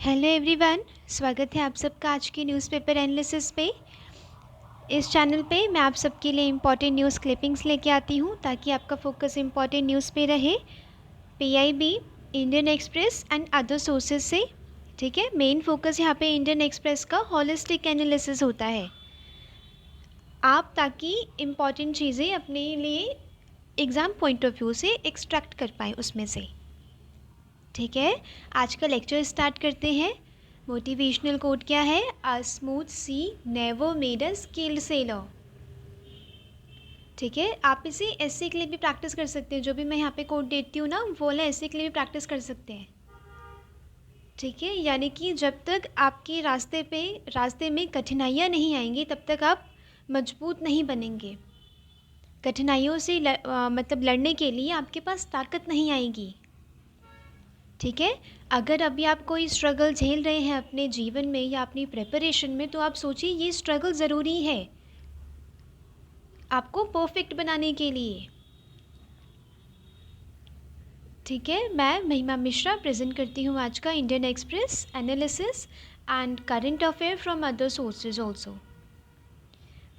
Hello everyone, स्वागत है आप सबका आज के न्यूज़पेपर एनालिसिस पे। इस चैनल पे मैं आप सबके लिए इम्पॉर्टेंट न्यूज़ क्लिपिंग्स लेके आती हूँ ताकि आपका फोकस इम्पॉर्टेंट न्यूज़ पे रहे। PIB, Indian express and other sources से। ठीक है, मेन फोकस यहाँ पे इंडियन एक्सप्रेस का हॉलिस्टिक एनालिसिस होता है। आप ताकि इम्पॉर्टेंट चीज़ें अपने लिए एग्ज़ाम पॉइंट ऑफ व्यू से एक्सट्रैक्ट कर पाएँ उसमें से। ठीक है, आज का लेक्चर स्टार्ट करते हैं। मोटिवेशनल कोट क्या है? A smooth sea never made a skilled sailor. ठीक है, आप इसे ऐसे के लिए भी प्रैक्टिस कर सकते हैं। जो भी मैं यहाँ पे कोट देती हूँ ना, वो वाला ऐसे के लिए भी प्रैक्टिस कर सकते हैं। ठीक है, यानी कि जब तक आपके रास्ते में कठिनाइयाँ नहीं आएंगी तब तक आप मजबूत नहीं बनेंगे। कठिनाइयों से मतलब लड़ने के लिए आपके पास ताकत नहीं आएगी। ठीक है, अगर अभी आप कोई स्ट्रगल झेल रहे हैं अपने जीवन में या अपनी प्रिपरेशन में, तो आप सोचिए ये स्ट्रगल ज़रूरी है आपको परफेक्ट बनाने के लिए। ठीक है, मैं महिमा मिश्रा प्रेजेंट करती हूँ आज का Indian Express analysis and current affair from other sources also.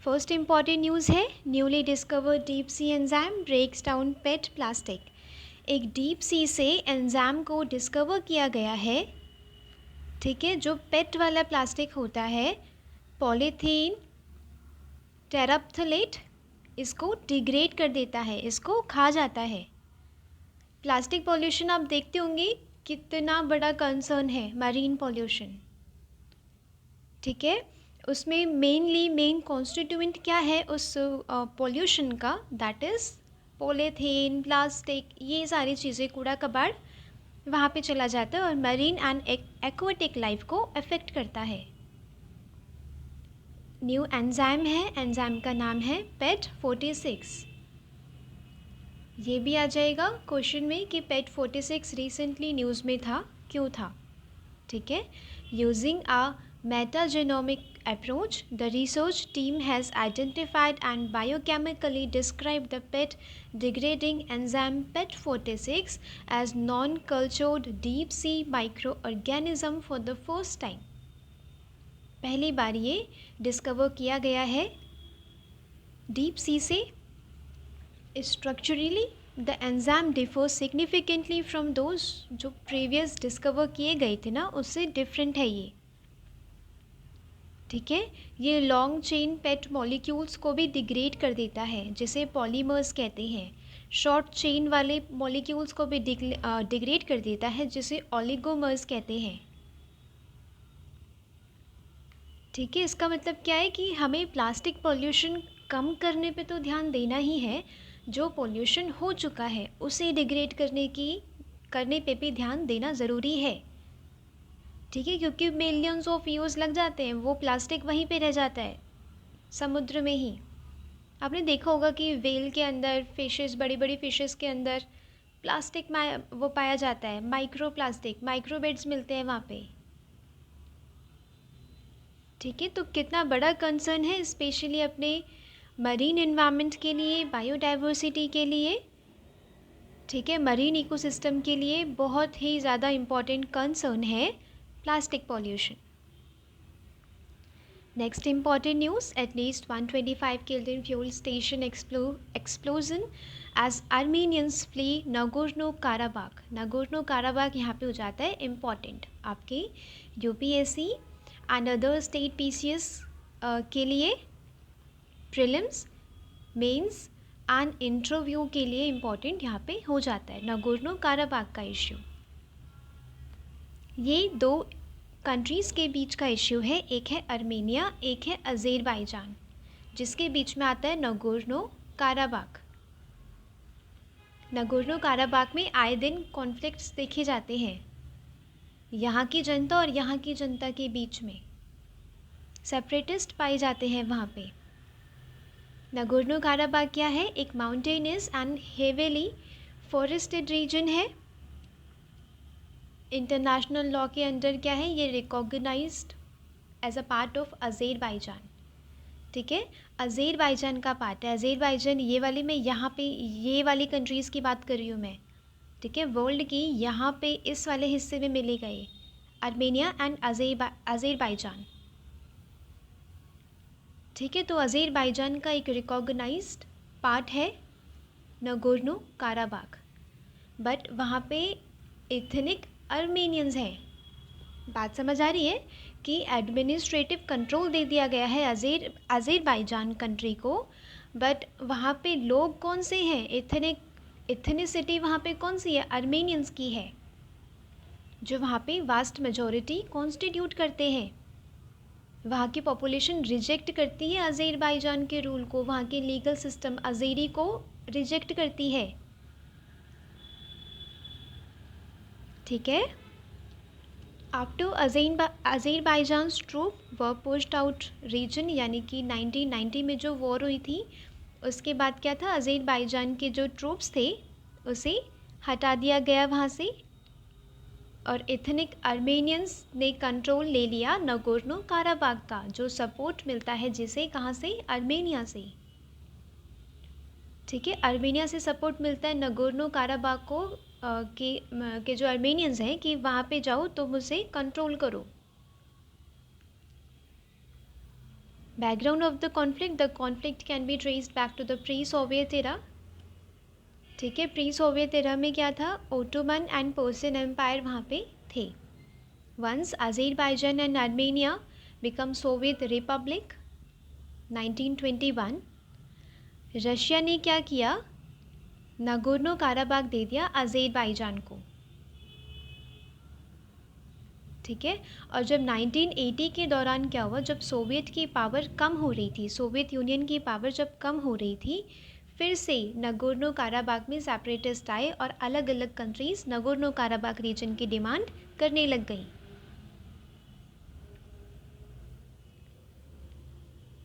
First important news है, newly discovered deep sea enzyme breaks down PET plastic. एक डीप सी से एंजाइम को डिस्कवर किया गया है। ठीक है, जो पेट वाला प्लास्टिक होता है, पॉलीथीन टेराप्थलेट, इसको डिग्रेड कर देता है, इसको खा जाता है। प्लास्टिक पॉल्यूशन आप देखते होंगे कितना बड़ा कंसर्न है, मरीन पॉल्यूशन। ठीक है, उसमें मेन कॉन्स्टिट्यूएंट क्या है उस पॉल्यूशन का? दैट इज़ पॉलीथीन, प्लास्टिक, ये सारी चीज़ें, कूड़ा कबाड़ वहाँ पे चला जाता है और मरीन एंड एक्वाटिक लाइफ को अफेक्ट करता है। न्यू एंजाइम है, एंजाइम का नाम है पेट 46। ये भी आ जाएगा क्वेश्चन में कि पेट 46 रिसेंटली न्यूज़ में था, क्यों था? ठीक है, using a metagenomic approach, the research team has identified and biochemically described the PET degrading enzyme PET46 as non-cultured deep sea microorganism for the first time. पहली बार ये डिस्कवर किया गया है डीप सी से। Structurally the enzyme differ significantly from those जो previous discover किए गए थे ना, उससे डिफरेंट है ये। ठीक है, ये लॉन्ग चेन पेट मॉलिक्यूल्स को भी डिग्रेड कर देता है, जिसे पॉलीमर्स कहते हैं। शॉर्ट चेन वाले मॉलिक्यूल्स को भी डिग्रेड कर देता है, जिसे ऑलिगोमर्स कहते हैं। ठीक है, इसका मतलब क्या है कि हमें प्लास्टिक पॉल्यूशन कम करने पे तो ध्यान देना ही है, जो पॉल्यूशन हो चुका है उसे डिग्रेड करने पे भी ध्यान देना ज़रूरी है। ठीक है, क्योंकि मिलियंस ऑफ ईयर्स लग जाते हैं, वो प्लास्टिक वहीं पे रह जाता है समुद्र में ही। आपने देखा होगा कि व्हेल के अंदर, फिशेस, बड़ी बड़ी फिशेस के अंदर प्लास्टिक वो पाया जाता है, माइक्रो प्लास्टिक, माइक्रोबेड्स मिलते हैं वहाँ पे। ठीक है, तो कितना बड़ा कंसर्न है, स्पेशली अपने मरीन एनवायरनमेंट के लिए, बायोडाइवर्सिटी के लिए। ठीक है, मरीन इकोसिस्टम के लिए बहुत ही ज़्यादा इम्पॉर्टेंट कंसर्न है plastic pollution. Next important news, at least 125 killed in fuel station explosion as Armenians flee Nagorno-Karabakh. Nagorno-Karabakh यहाँ पे हो जाता है इम्पॉर्टेंट आपके UPSC and other state PCS के लिए, प्रीलिम्स, मेंस एंड इंटरव्यू के लिए इम्पॉर्टेंट यहाँ पे हो जाता है नगोर्नो-काराबाख का इश्यू। ये दो कंट्रीज़ के बीच का इश्यू है, एक है आर्मेनिया, एक है अज़रबैजान, जिसके बीच में आता है नगोर्नो काराबाख। नगोर्नो काराबाख में आए दिन कॉन्फ्लिक्ट्स देखे जाते हैं, यहाँ की जनता और यहाँ की जनता के बीच में सेपरेटिस्ट पाए जाते हैं वहाँ पे। नगोर्नो काराबाख क्या है? एक mountainous and heavily forested region है। इंटरनेशनल लॉ के अंडर क्या है, ये recognised as a part of Azerbaijan. ठीक है, अज़रबैजान का पार्ट है। अज़रबैजान ये वाली, मैं यहाँ पे ये वाली कंट्रीज़ की बात कर रही हूँ मैं। ठीक है, वर्ल्ड की यहाँ पे इस वाले हिस्से में मिलेगा ये आर्मेनिया एंड अज़रबैजान। ठीक है, तो अज़रबैजान का एक रिकॉग्नाइज्ड पार्ट है नगोर्नो काराबाग, बट वहाँ पे एथनिक आर्मेनियंस हैं। बात समझ आ रही है कि एडमिनिस्ट्रेटिव कंट्रोल दे दिया गया है अज़रबैजान कंट्री को, बट वहाँ पे लोग कौन से हैं, एथनिसिटी वहाँ पे कौन सी है, आर्मेनियंस की है, जो वहाँ पे वास्ट मेजॉरिटी कॉन्स्टिट्यूट करते हैं। वहाँ की पॉपुलेशन रिजेक्ट करती है अज़रबैजान के रूल को, वहाँ के लीगल सिस्टम अज़ेरी को रिजेक्ट करती है। ठीक है, आफ्टर अज़रबैजान्स ट्रूप वर पुश्ड आउट रीजन, यानी कि 1990 में जो वॉर हुई थी उसके बाद क्या था, अज़रबैजान के जो ट्रूप्स थे उसे हटा दिया गया वहाँ से, और एथनिक आर्मेनियंस ने कंट्रोल ले लिया नगोर्नो काराबाग का, जो सपोर्ट मिलता है जिसे, कहाँ से, आर्मेनिया से। ठीक है, आर्मेनिया से सपोर्ट मिलता है नगोर्नो काराबाग को कि जो आर्मेनियंस हैं कि वहाँ पे जाओ तुम उसे कंट्रोल करो। Background of the conflict can be traced back to the pre Soviet era. ठीक है, प्री सोवियत एरा में क्या था, ओटोमन एंड पर्शियन एम्पायर वहाँ पे थे। Once Azerbaijan and Armenia become Soviet republic 1921, Russia ने क्या किया, नगोर्नो काराबाग दे दिया अज़रबैजान को। ठीक है, और जब 1980 के दौरान क्या हुआ, जब सोवियत की पावर कम हो रही थी, सोवियत यूनियन की पावर जब कम हो रही थी, फिर से नगोर्नो काराबाग में सेपरेटिस्ट आए और अलग अलग कंट्रीज़ नगोर्नो काराबाग रीजन की डिमांड करने लग गई।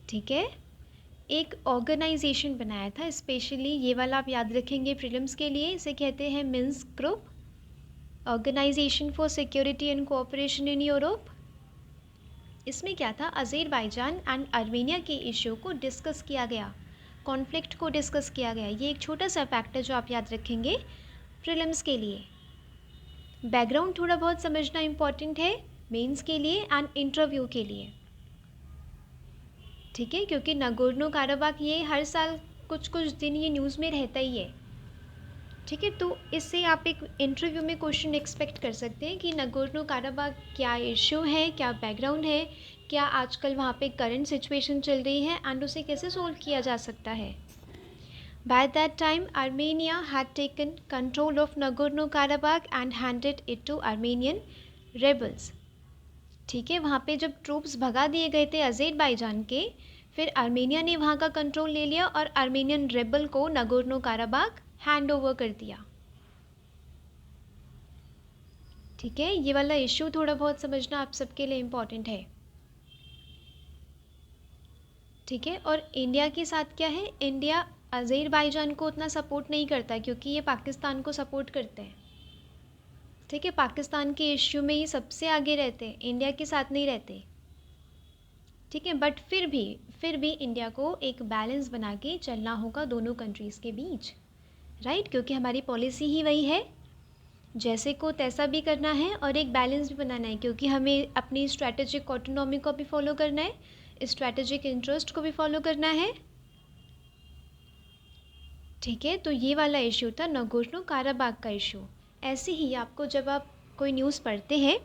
ठीक है, एक ऑर्गेनाइजेशन बनाया था स्पेशली, ये वाला आप याद रखेंगे प्रीलिम्स के लिए, इसे कहते हैं Minsk group, organisation for security and cooperation in Europe. इसमें क्या था, अज़रबैजान एंड आर्मेनिया के इशू को डिस्कस किया गया, कॉन्फ्लिक्ट को डिस्कस किया गया। ये एक छोटा सा फैक्ट है जो आप याद रखेंगे प्रीलिम्स के लिए। बैकग्राउंड थोड़ा बहुत समझना इम्पॉर्टेंट है मेंस के लिए एंड इंटरव्यू के लिए। ठीक है, क्योंकि नगोर्नो काराबाग ये हर साल कुछ कुछ दिन ये न्यूज़ में रहता ही है। ठीक है, तो इससे आप एक इंटरव्यू में क्वेश्चन एक्सपेक्ट कर सकते हैं कि नगोर्नो काराबाग क्या इशू है, क्या बैकग्राउंड है, क्या आजकल वहाँ पे करंट सिचुएशन चल रही है एंड उसे कैसे सोल्व किया जा सकता है। By that time, Armenia had taken control of Nagorno-Karabakh and handed it to Armenian rebels. ठीक है, वहाँ पे जब ट्रूप्स भगा दिए गए थे अज़रबैजान के, फिर आर्मेनिया ने वहाँ का कंट्रोल ले लिया और आर्मेनियन रेबल को नगोर्नो काराबाग हैंड ओवर कर दिया। ठीक है, ये वाला इशू थोड़ा बहुत समझना आप सबके लिए इम्पॉर्टेंट है। ठीक है, और इंडिया के साथ क्या है, इंडिया अज़रबैजान को उतना सपोर्ट नहीं करता क्योंकि ये पाकिस्तान को सपोर्ट करते हैं। ठीक है, पाकिस्तान के इश्यू में ये सबसे आगे रहते हैं, इंडिया के साथ नहीं रहते। ठीक है, बट फिर भी इंडिया को एक बैलेंस बना के चलना होगा दोनों कंट्रीज़ के बीच, राइट, क्योंकि हमारी पॉलिसी ही वही है, जैसे को तैसा भी करना है और एक बैलेंस भी बनाना है, क्योंकि हमें अपनी स्ट्रैटेजिक ऑटोनॉमी को भी फॉलो करना है, स्ट्रैटेजिक इंटरेस्ट को भी फॉलो करना है। ठीक है, तो ये वाला इशू था नगोर्नो काराबाग का इशू। ऐसे ही आपको जब आप कोई न्यूज़ पढ़ते हैं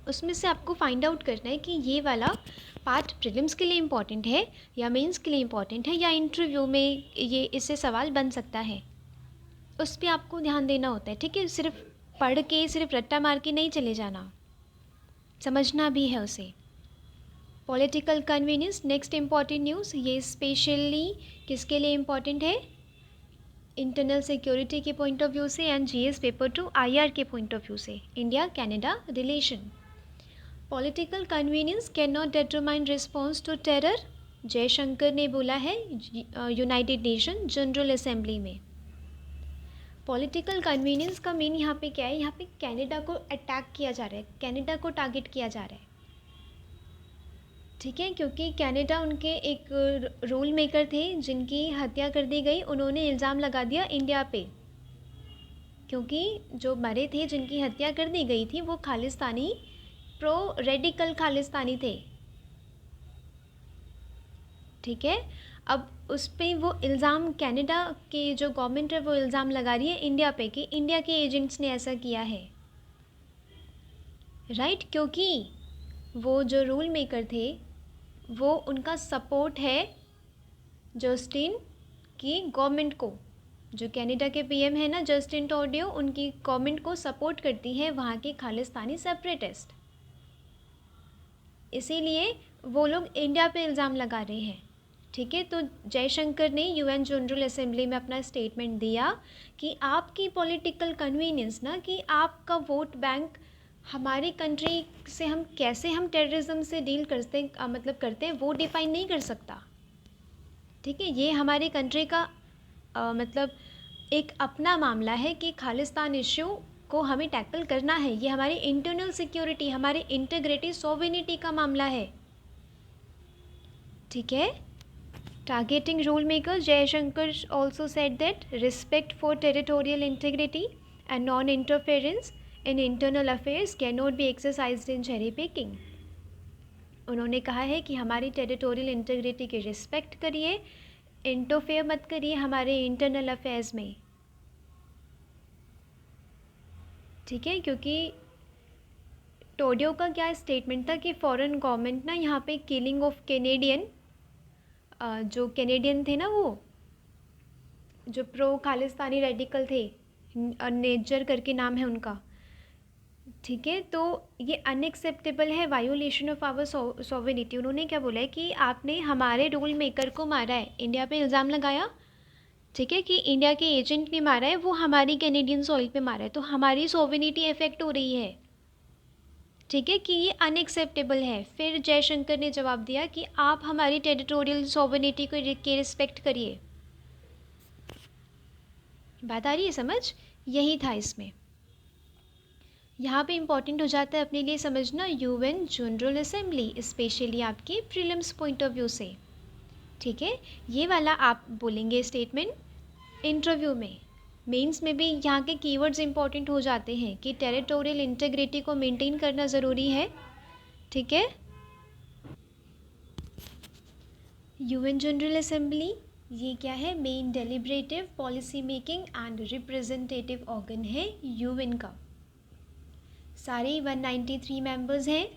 उसमें से आपको फाइंड आउट करना है कि ये वाला पार्ट प्रीलिम्स के लिए इम्पॉर्टेंट है या मेंस के लिए इम्पॉर्टेंट है या इंटरव्यू में ये इससे सवाल बन सकता है, उस पर आपको ध्यान देना होता है। ठीक है, सिर्फ पढ़ के सिर्फ रट्टा मार के नहीं चले जाना, समझना भी है उसे। Political convenience next important news, ये स्पेशली किसके लिए इम्पॉर्टेंट है, इंटरनल सिक्योरिटी के पॉइंट ऑफ व्यू से एंड जीएस पेपर 2 आईआर के पॉइंट ऑफ व्यू से, India Canada relation. Political convenience can not determine response to terror, Jaishankar ने बोला है यूनाइटेड नेशन जनरल असेंबली में। पॉलिटिकल कन्वीनियंस का मीन यहाँ पे क्या है, यहाँ पे कनाडा को अटैक किया जा रहा है, कनाडा को टारगेट किया जा रहा है। ठीक है, क्योंकि कनाडा उनके एक रूल मेकर थे जिनकी हत्या कर दी गई, उन्होंने इल्ज़ाम लगा दिया इंडिया पे क्योंकि जो मरे थे, जिनकी हत्या कर दी गई थी, वो खालिस्तानी, प्रो रेडिकल खालिस्तानी थे। ठीक है, अब उस पर वो इल्ज़ाम, कनाडा की जो गवर्नमेंट है वो इल्ज़ाम लगा रही है इंडिया पे कि इंडिया के एजेंट्स ने ऐसा किया है, राइट। क्योंकि वो जो रूल मेकर थे, वो उनका सपोर्ट है जस्टिन की गवर्नमेंट को। जो कनाडा के पीएम है ना, जस्टिन ट्रूडो, उनकी गवर्नमेंट को सपोर्ट करती है वहाँ के खालिस्तानी सेपरेटिस्ट। इसीलिए वो लोग इंडिया पे इल्ज़ाम लगा रहे हैं। ठीक है, तो जयशंकर ने यूएन जनरल असेंबली में अपना स्टेटमेंट दिया कि आपकी पॉलिटिकल कन्वीनियंस ना, कि आपका वोट बैंक हमारी कंट्री से हम कैसे हम टेररिज्म से डील करते मतलब करते हैं, वो डिफाइन नहीं कर सकता। ठीक है, ये हमारी कंट्री का मतलब एक अपना मामला है कि खालिस्तान इश्यू को हमें टैकल करना है। ये हमारी इंटरनल सिक्योरिटी, हमारी इंटीग्रिटी, सोवेनिटी का मामला है। ठीक है, targeting rule makers, Jaishankar also said that respect for territorial integrity and non interference in internal affairs can not be exercised in cherry picking. उन्होंने कहा है कि हमारी टेरिटोरियल इंटीग्रिटी की रिस्पेक्ट करिए, इंटरफेयर मत करिए हमारे इंटरनल अफेयर्स में। ठीक है, क्योंकि ट्रूडो का क्या स्टेटमेंट था कि फॉरेन गवर्नमेंट ना यहाँ पे किलिंग ऑफ कैनेडियन, जो कैनेडियन थे ना, वो जो प्रो खालिस्तानी रेडिकल थे, नेजर करके नाम है उनका। ठीक है, तो ये अनएक्सेप्टेबल है, वायोलेशन ऑफ आवर सोवेनिटी। उन्होंने क्या बोला है कि आपने हमारे रूल मेकर को मारा है, इंडिया पे इल्ज़ाम लगाया। ठीक है, कि इंडिया के एजेंट ने मारा है, वो हमारी कैनेडियन सॉइल पे मारा है, तो हमारी सोवेनिटी इफेक्ट हो रही है। ठीक है, कि ये अनएक्सेप्टेबल है। फिर जयशंकर ने जवाब दिया कि आप हमारी टेरिटोरियल सोवेनिटी को के रिस्पेक्ट करिए। बात आ रही है समझ? यही था इसमें। यहाँ पे इम्पॉर्टेंट हो जाता है अपने लिए समझना यूएन जनरल असेंबली, स्पेशली आपके प्रीलिम्स पॉइंट ऑफ व्यू से। ठीक है, ये वाला आप बोलेंगे स्टेटमेंट इंटरव्यू में। मेंस में भी यहाँ के कीवर्ड्स इंपॉर्टेंट हो जाते हैं कि टेरिटोरियल इंटीग्रिटी को मेंटेन करना ज़रूरी है। ठीक है, यूएन जनरल असेंबली ये क्या है? Main deliberative, policy making and representative organ है यूएन का। सारे 193 मेंबर्स हैं।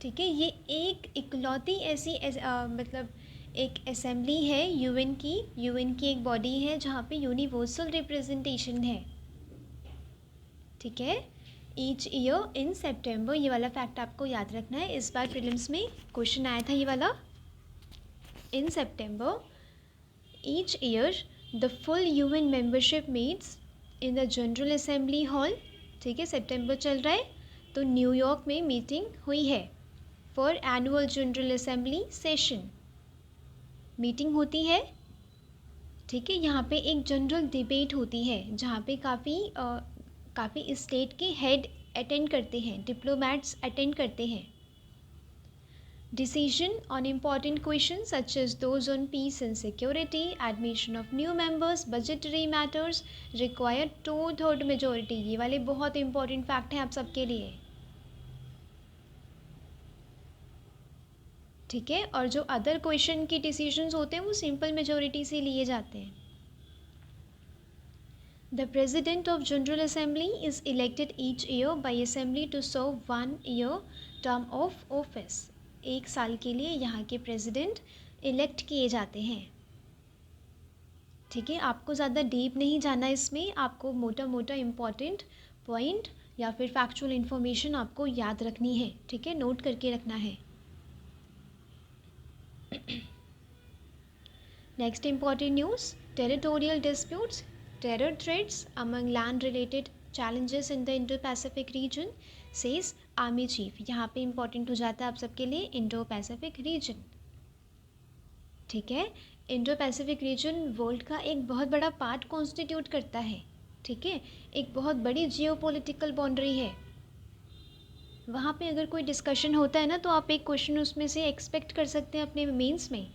ठीक है, ये एक इकलौती ऐसी मतलब एक असेंबली है यूएन की एक बॉडी है जहाँ पे यूनिवर्सल रिप्रेजेंटेशन है। ठीक है, ईच ईयर इन सितंबर, ये वाला फैक्ट आपको याद रखना है। इस बार प्रीलिम्स में क्वेश्चन आया था ये वाला। In September each year the full UN membership meets in the general assembly hall. ठीक है, सितंबर चल रहा है तो न्यूयॉर्क में मीटिंग हुई है for annual general assembly session. Meeting होती है। ठीक है, यहाँ पे एक जनरल डिबेट होती है जहाँ पे काफ़ी स्टेट के हेड अटेंड करते हैं, डिप्लोमैट्स अटेंड करते हैं। Decision on important question such as those on peace and security, admission of new members, budgetary matters require 2/3 majority. ये वाले बहुत इंपॉर्टेंट फैक्ट हैं आप सबके लिए। ठीक है, और जो अदर क्वेश्चन के डिसीजंस होते हैं वो सिंपल मेजोरिटी से लिए जाते हैं। The president of general assembly is elected each year by assembly to serve 1 year term of office. 1 साल के लिए यहाँ के प्रेसिडेंट इलेक्ट किए जाते हैं। ठीक है, आपको ज़्यादा डीप नहीं जाना इसमें, आपको मोटा मोटा इम्पॉर्टेंट पॉइंट या फिर फैक्चुअल इन्फॉर्मेशन आपको याद रखनी है। ठीक है, नोट करके रखना है। Next important news, territorial disputes, terror threats among land-related challenges in the Indo-Pacific region, says Army Chief। यहाँ पे important हो जाता है आप सबके लिए Indo-Pacific region। ठीक है, Indo-Pacific region वर्ल्ड का एक बहुत बड़ा पार्ट कॉन्स्टिट्यूट करता है। ठीक है, एक बहुत बड़ी जियोपॉलिटिकल बाउंड्री है। वहाँ पे अगर कोई डिस्कशन होता है ना तो आप एक क्वेश्चन उसमें से एक्सपेक्ट कर सकते हैं अपने मेंस में,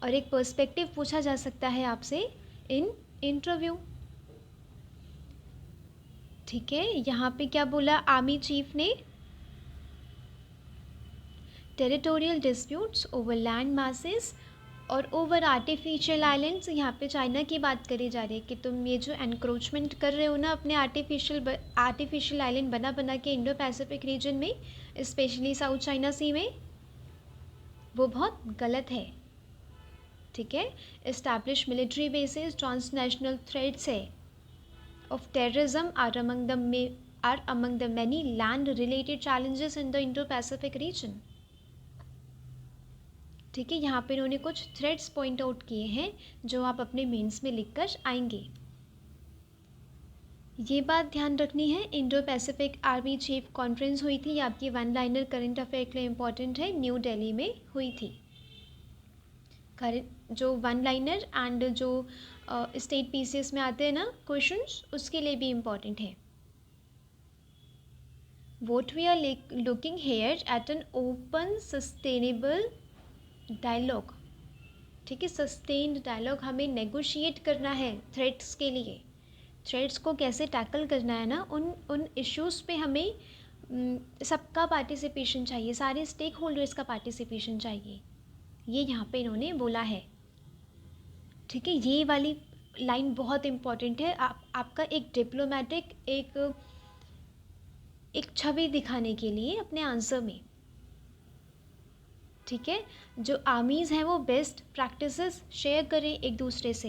और एक पर्सपेक्टिव पूछा जा सकता है आपसे इन इंटरव्यू। ठीक है, यहाँ पे क्या बोला आर्मी चीफ ने, territorial disputes over land masses और ओवर आर्टिफिशियल आइलैंड्स। यहाँ पे चाइना की बात करी जा रही है कि तुम ये जो एनक्रोचमेंट कर रहे हो ना अपने आर्टिफिशियल आइलैंड बना बना के इंडो पैसिफिक रीजन में, स्पेशली साउथ चाइना सी में, वो बहुत गलत है। ठीक है, establish military bases, transnational threats है of terrorism are among the many land related challenges in the Indo-Pacific region। ठीक है, यहाँ पे इन्होंने कुछ थ्रेड्स पॉइंट आउट किए हैं जो आप अपने मेंस में लिखकर आएंगे। ये बात ध्यान रखनी है, Indo Pacific army chief conference हुई थी, ये आपकी वन लाइनर करंट अफेयर के लिए इम्पॉर्टेंट है, न्यू दिल्ली में हुई थी। जो वन लाइनर एंड जो स्टेट पीसीएस में आते हैं ना क्वेश्चंस, उसके लिए भी इम्पॉर्टेंट है। What we are looking here at an open sustainable dialogue। ठीक है, सस्टेन्ड डायलॉग, हमें नेगोशिएट करना है थ्रेट्स के लिए, थ्रेट्स को कैसे टैकल करना है ना, उन इश्यूज़ पे हमें सबका पार्टिसिपेशन चाहिए, सारे स्टेक होल्डर्स का पार्टिसिपेशन चाहिए, ये यहाँ पे इन्होंने बोला है। ठीक है, ये वाली लाइन बहुत इम्पॉर्टेंट है, आपका एक डिप्लोमेटिक एक छवि दिखाने के लिए अपने आंसर में। ठीक है, जो आर्मीज़ हैं वो बेस्ट प्रैक्टिसेस शेयर करें एक दूसरे से,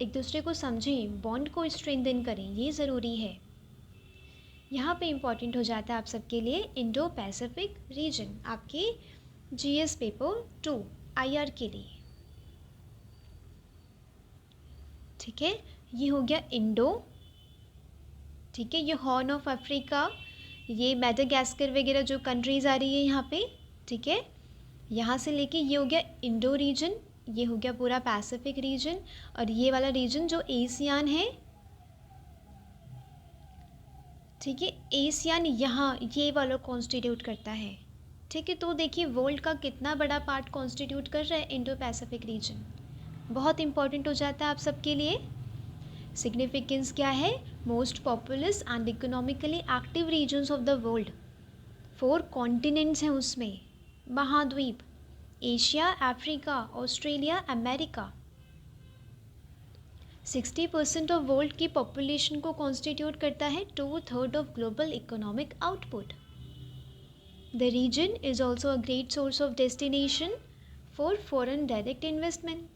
एक दूसरे को समझें, बॉन्ड को स्ट्रेंथन करें, ये ज़रूरी है। यहाँ पे इम्पॉर्टेंट हो जाता है आप सबके लिए इंडो पैसिफिक रीजन, आपके जीएस पेपर 2 आईआर के लिए। ठीक है, ये हो गया इंडो। ठीक है, ये हॉर्न ऑफ अफ्रीका, ये मैडागास्कर वगैरह जो कंट्रीज़ आ रही है यहाँ पे। ठीक है, यहाँ से लेके ये हो गया इंडो रीजन, ये हो गया पूरा पैसिफिक रीजन, और ये वाला रीजन जो एशियान है। ठीक है, एशियान यहाँ ये वाला कॉन्स्टिट्यूट करता है। ठीक है, तो देखिए वर्ल्ड का कितना बड़ा पार्ट कॉन्स्टिट्यूट कर रहा है इंडो पैसिफिक रीजन, बहुत इंपॉर्टेंट हो जाता है आप सबके लिए। सिग्निफिकेंस क्या है, most populous and economically active regions of the world, 4 continents हैं उसमें, महाद्वीप, Asia, Africa, Australia, America. 60% of world की पॉपुलेशन को कॉन्स्टिट्यूट करता है 2/3 of global economic output. The region is also a great source of destination for foreign direct investment.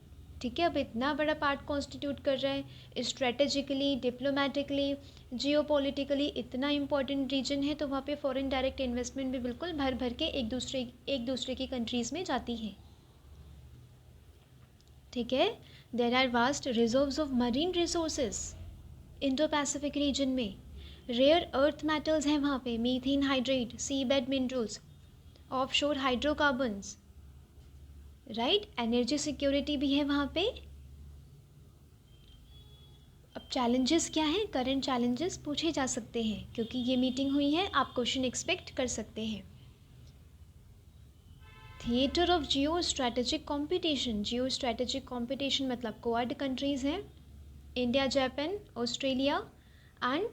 ठीक है, अब इतना बड़ा पार्ट कॉन्स्टिट्यूट कर रहा है, स्ट्रेटेजिकली, डिप्लोमेटिकली, जियोपॉलिटिकली इतना इम्पॉर्टेंट रीजन है, तो वहाँ पे फॉरेन डायरेक्ट इन्वेस्टमेंट भी बिल्कुल भर भर के एक दूसरे की कंट्रीज़ में जाती है। ठीक है, there are vast reserves of marine resources Indo Pacific region में, रेयर अर्थ मेटल्स हैं वहाँ पे, methane hydrate, sea bed minerals, offshore hydrocarbons, right, energy security भी है वहाँ पे। अब चैलेंजेस क्या हैं, करंट चैलेंजेस पूछे जा सकते हैं, क्योंकि ये मीटिंग हुई है, आप क्वेश्चन एक्सपेक्ट कर सकते हैं। Theatre of Jio strategic competition, Jio strategic competition मतलब क्वाड कंट्रीज़ हैं, India, Japan, Australia and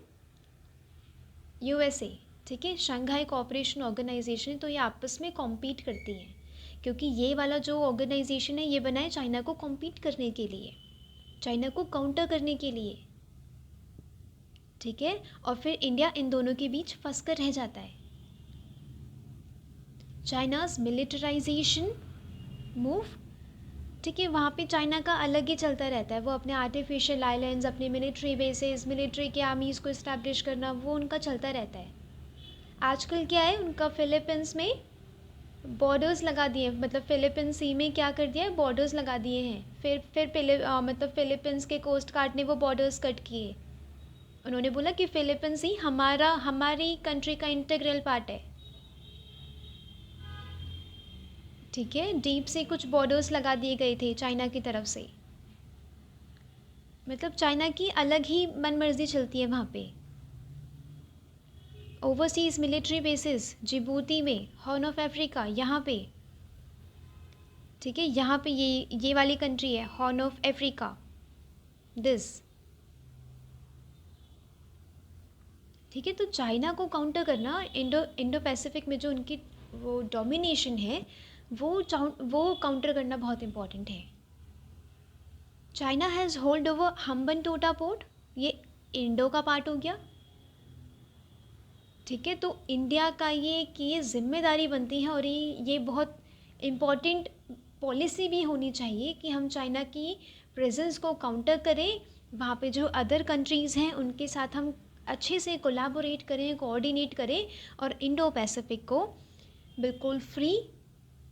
USA. ठीक है, शंघाई कोऑपरेशन ऑर्गेनाइजेशन, तो ये आपस में कॉम्पीट करती हैं, क्योंकि ये वाला जो ऑर्गेनाइजेशन है ये बना है चाइना को कॉम्पीट करने के लिए, चाइना को काउंटर करने के लिए। ठीक है, और फिर इंडिया इन दोनों के बीच फंस कर रह जाता है। चाइनाज मिलिटराइजेशन मूव, ठीक है, वहाँ पे चाइना का अलग ही चलता रहता है, वो अपने आर्टिफिशियल आइलैंड्स, अपने मिलिट्री बेसेस, मिलिट्री के आर्मीज़ को इस्टेब्लिश करना, वो उनका चलता रहता है। आजकल क्या है उनका, फिलीपींस में बॉर्डर्स लगा दिए, मतलब फिलीपींस सी में क्या कर दिया है, बॉर्डर्स लगा दिए हैं। मतलब फिलीपींस के कोस्ट गार्ड ने वो बॉर्डर्स कट किए, उन्होंने बोला कि फिलीपींस सी हमारी कंट्री का इंटीग्रल पार्ट है। ठीक है, डीप से कुछ बॉर्डर्स लगा दिए गए थे चाइना की तरफ से, मतलब चाइना की अलग ही मनमर्जी चलती है वहाँ पे। ओवरसीज़ मिलिट्री बेसिस जिबूती में, हॉर्न ऑफ अफ्रीका यहाँ पे। ठीक है, यहाँ पे ये वाली कंट्री है हॉर्न ऑफ अफ्रीका, दिस। ठीक है, तो चाइना को काउंटर करना, इंडो पैसिफिक में जो उनकी वो डोमिनेशन है वो काउंटर करना बहुत इम्पॉर्टेंट है। China has hold over Hambantota port, ये इंडो का पार्ट हो गया। ठीक है, तो इंडिया का ये जिम्मेदारी बनती है और ये बहुत इम्पॉर्टेंट पॉलिसी भी होनी चाहिए कि हम चाइना की प्रेजेंस को काउंटर करें, वहाँ पे जो अदर कंट्रीज़ हैं उनके साथ हम अच्छे से कोलैबोरेट करें, कोऑर्डिनेट करें और इंडो पैसिफिक को बिल्कुल फ्री,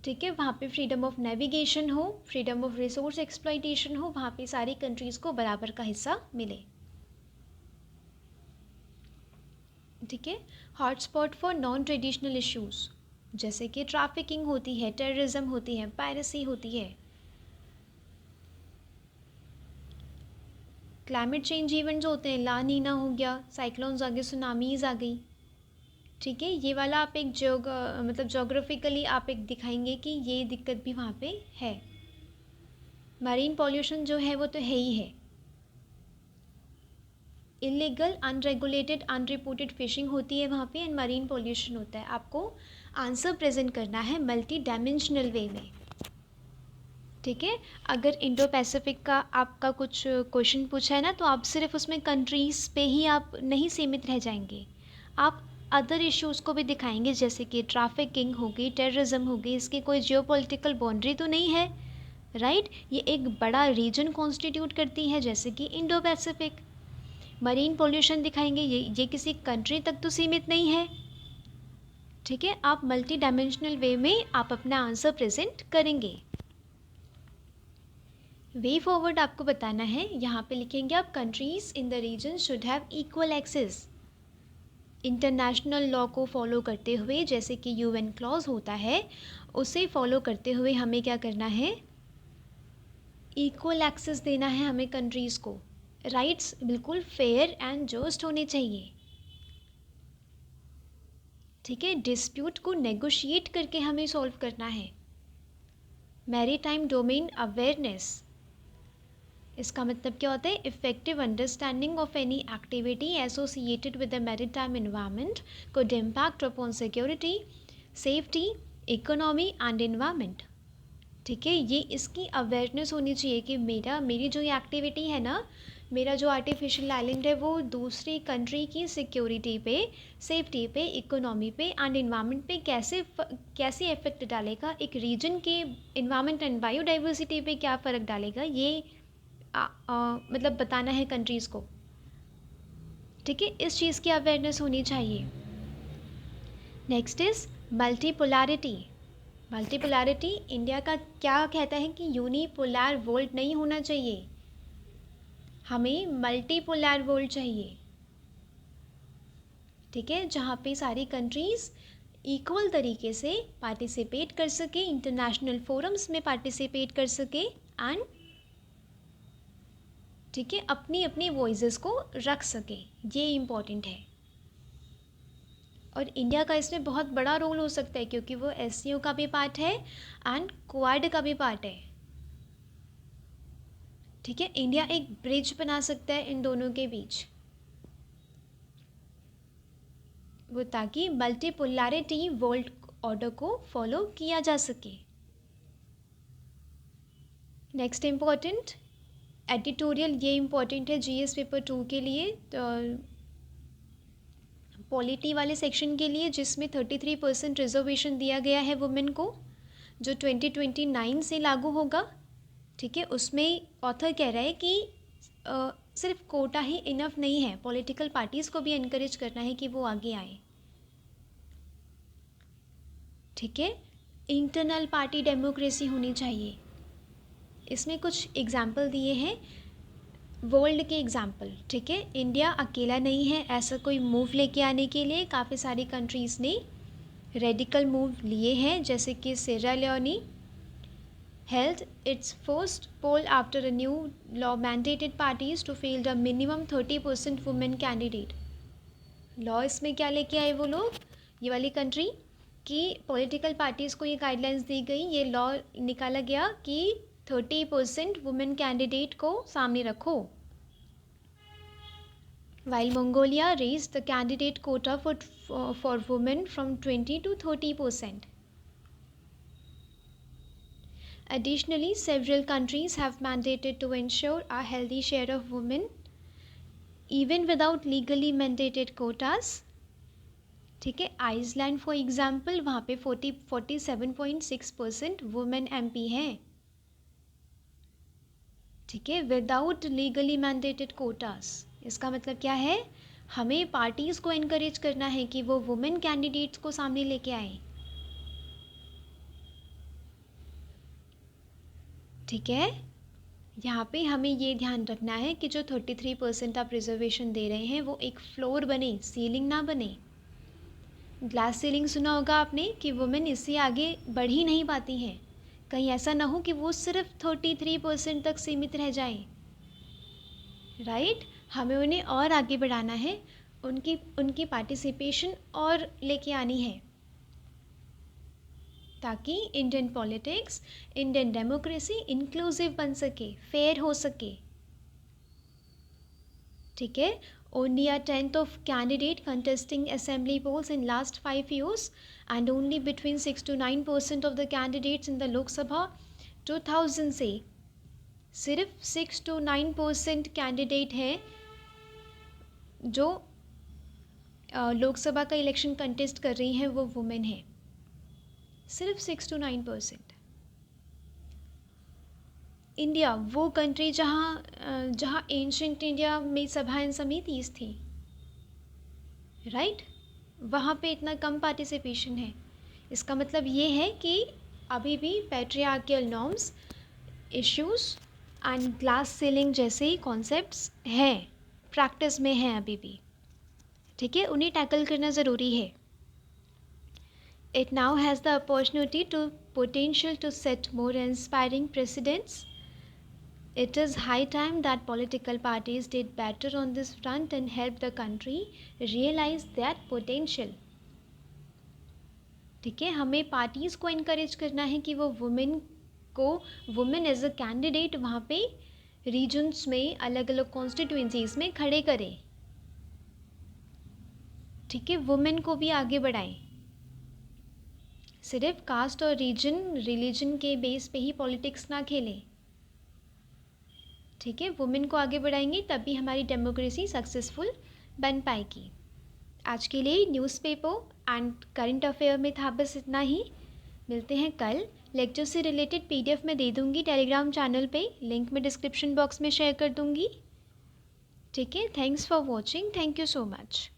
ठीक है, वहाँ पे फ्रीडम ऑफ नेविगेशन हो, फ्रीडम ऑफ रिसोर्स एक्सप्लॉइटेशन हो, वहाँ पे सारी कंट्रीज़ को बराबर का हिस्सा मिले। ठीक है, hotspot for non traditional issues जैसे कि ट्रैफिकिंग होती है, टेररिज्म होती है, पायरेसी होती है, क्लाइमेट चेंज इवेंट्स होते हैं, ला नीना हो गया, साइक्लोन्स आ गए, सुनामीज़ आ गई। ठीक है, ये वाला आप एक मतलब जोग्राफिकली आप एक दिखाएंगे कि ये दिक्कत भी वहाँ पे है। मरीन पॉल्यूशन जो है वो तो है ही है। इलीगल, अनरेगुलेटेड, अनरिपोर्टेड फिशिंग होती है वहाँ पे एंड मरीन पॉल्यूशन होता है। आपको आंसर प्रेजेंट करना है मल्टी डायमेंशनल वे में। ठीक है, अगर इंडो पैसिफिक का आपका कुछ क्वेश्चन पूछा है ना, तो आप सिर्फ उसमें कंट्रीज़ पे ही आप नहीं सीमित रह जाएंगे, आप अदर इश्यूज़ को भी दिखाएंगे, जैसे कि ट्रैफिकिंग होगी, टेररिज्म होगी, इसकी कोई जियोपॉलिटिकल बाउंड्री तो नहीं है, राइट। ये एक बड़ा रीजन कॉन्स्टिट्यूट करती है जैसे कि इंडो पैसिफिक। मरीन पोल्यूशन दिखाएंगे, ये किसी कंट्री तक तो सीमित नहीं है। ठीक है, आप मल्टी डायमेंशनल वे में आप अपना आंसर प्रेजेंट करेंगे। वे फॉरवर्ड आपको बताना है, यहाँ पे लिखेंगे आप countries in the region should have equal access, international law को फॉलो करते हुए, जैसे कि यूएन क्लॉज होता है उसे फॉलो करते हुए हमें क्या करना है, इक्वल एक्सेस देना है हमें कंट्रीज़ को। राइट्स बिल्कुल फेयर एंड जस्ट होने चाहिए। ठीक है, डिस्प्यूट को नेगोशिएट करके हमें सॉल्व करना है। मैरीटाइम डोमेन अवेयरनेस, इसका मतलब क्या होता है, effective understanding of any activity associated with the maritime environment could impact upon security, safety, economy and environment. ठीक है, ये इसकी अवेयरनेस होनी चाहिए कि मेरी जो ये एक्टिविटी है ना, मेरा जो आर्टिफिशियल आइलैंड है वो दूसरी कंट्री की सिक्योरिटी पे, सेफ्टी पे, इकोनॉमी पे एंड इन्वायरमेंट पे कैसे इफेक्ट डालेगा, एक रीजन के इन्वायरमेंट एंड बायोडाइवर्सिटी पे क्या फ़र्क डालेगा, ये मतलब बताना है कंट्रीज़ को। ठीक है, इस चीज़ की अवेयरनेस होनी चाहिए। Next is multipolarity. Multipolarity India का क्या कहता है कि यूनिपोलर वर्ल्ड नहीं होना चाहिए, हमें मल्टीपोलर वर्ल्ड चाहिए। ठीक है, जहाँ पे सारी कंट्रीज़ इक्वल तरीके से पार्टिसिपेट कर सके, इंटरनेशनल फोरम्स में पार्टिसिपेट कर सके एंड ठीक है अपनी अपनी वॉइसेस को रख सके, ये इम्पॉर्टेंट है। और इंडिया का इसमें बहुत बड़ा रोल हो सकता है क्योंकि वो एससीओ का भी पार्ट है एंड क्वाड का भी पार्ट है। ठीक है, इंडिया एक ब्रिज बना सकता है इन दोनों के बीच, वो ताकि मल्टीपोलैरिटी वर्ल्ड ऑर्डर को फॉलो किया जा सके। नेक्स्ट इम्पॉर्टेंट एडिटोरियल, ये इम्पॉर्टेंट है जीएस पेपर 2 के लिए, तो पॉलिटी वाले सेक्शन के लिए, जिसमें 33% रिजर्वेशन दिया गया है वुमेन को, जो 2029 से लागू होगा। ठीक है, उसमें ऑथर कह रहा है कि सिर्फ कोटा ही इनफ नहीं है, पॉलिटिकल पार्टीज़ को भी इनकरेज करना है कि वो आगे आए। ठीक है, इंटरनल पार्टी डेमोक्रेसी होनी चाहिए। इसमें कुछ एग्जाम्पल दिए हैं वर्ल्ड के एग्जाम्पल। ठीक है, इंडिया अकेला नहीं है ऐसा कोई मूव लेके आने के लिए, काफ़ी सारी कंट्रीज़ ने रेडिकल मूव लिए हैं, जैसे कि Sierra Leone held its first poll after a new law mandated parties to field a minimum 30% women candidate। Law इसमें क्या लेके आए वो लोग, ये वाली कंट्री, कि पॉलिटिकल पार्टीज़ को ये गाइडलाइंस दी गई, ये लॉ निकाला गया कि 30% वुमेन कैंडिडेट को सामने रखो। while Mongolia raised the candidate quota for women from 20 to 30%. Additionally, several countries have mandated to ensure a healthy share of women even without legally mandated quotas. ठीक है, आइसलैंड फॉर एग्जाम्पल वहाँ पे 47.6% women MP हैं. ठीक है, without legally mandated quotas. इसका मतलब क्या है, हमें पार्टीज़ को इनकरेज करना है कि वो वुमेन कैंडिडेट्स को सामने लेके आए. ठीक है, यहाँ पे हमें ये ध्यान रखना है कि जो 33% आप रिजर्वेशन दे रहे हैं वो एक फ्लोर बने, सीलिंग ना बने. ग्लास सीलिंग सुना होगा आपने कि वुमेन इससे आगे बढ़ ही नहीं पाती हैं. कहीं ऐसा ना हो कि वो सिर्फ 33% तक सीमित रह जाएं. राइट, हमें उन्हें और आगे बढ़ाना है, उनकी पार्टिसिपेशन और लेके आनी है, ताकि Indian politics, Indian democracy inclusive बन सके, फेयर हो सके. ठीक है, only a tenth of candidate contesting assembly polls in last 5 years and only between 6 to 9% of the candidates in the Lok Sabha 2000 से सिर्फ 6 to 9% कैंडिडेट हैं जो लोकसभा का इलेक्शन कंटेस्ट कर रही हैं, वो वुमेन है. सिर्फ 6 to 9%. इंडिया वो कंट्री जहाँ एंशंट इंडिया में सभा एंड समितिस थी, राइट, वहाँ पे इतना कम पार्टिसिपेशन है. इसका मतलब ये है कि अभी भी patriarchal norms, issues and glass ceiling जैसे ही कॉन्सेप्ट्स हैं, प्रैक्टिस में हैं अभी भी. ठीक है, उन्हें टैकल करना ज़रूरी है. It now has the opportunity to potential to set more inspiring precedents. It is high time that political parties did better on this front and help the country realize that potential. ठीक है, हमें parties को encourage करना है कि वो women as a candidate वहाँ पे रीजन्स में, अलग अलग कॉन्स्टिट्यूंसीज में खड़े करें. ठीक है, वुमेन को भी आगे बढ़ाएं. सिर्फ कास्ट और रिलीजन के बेस पे ही पॉलिटिक्स ना खेलें. ठीक है, वुमेन को आगे बढ़ाएंगे तभी हमारी डेमोक्रेसी सक्सेसफुल बन पाएगी. आज के लिए न्यूज़पेपर एंड करंट अफेयर में था बस इतना ही. मिलते हैं कल. लेक्चर से रिलेटेड PDF में दे दूँगी टेलीग्राम चैनल पे, लिंक में डिस्क्रिप्शन बॉक्स में शेयर कर दूँगी. ठीक है, thanks for watching. Thank you so much.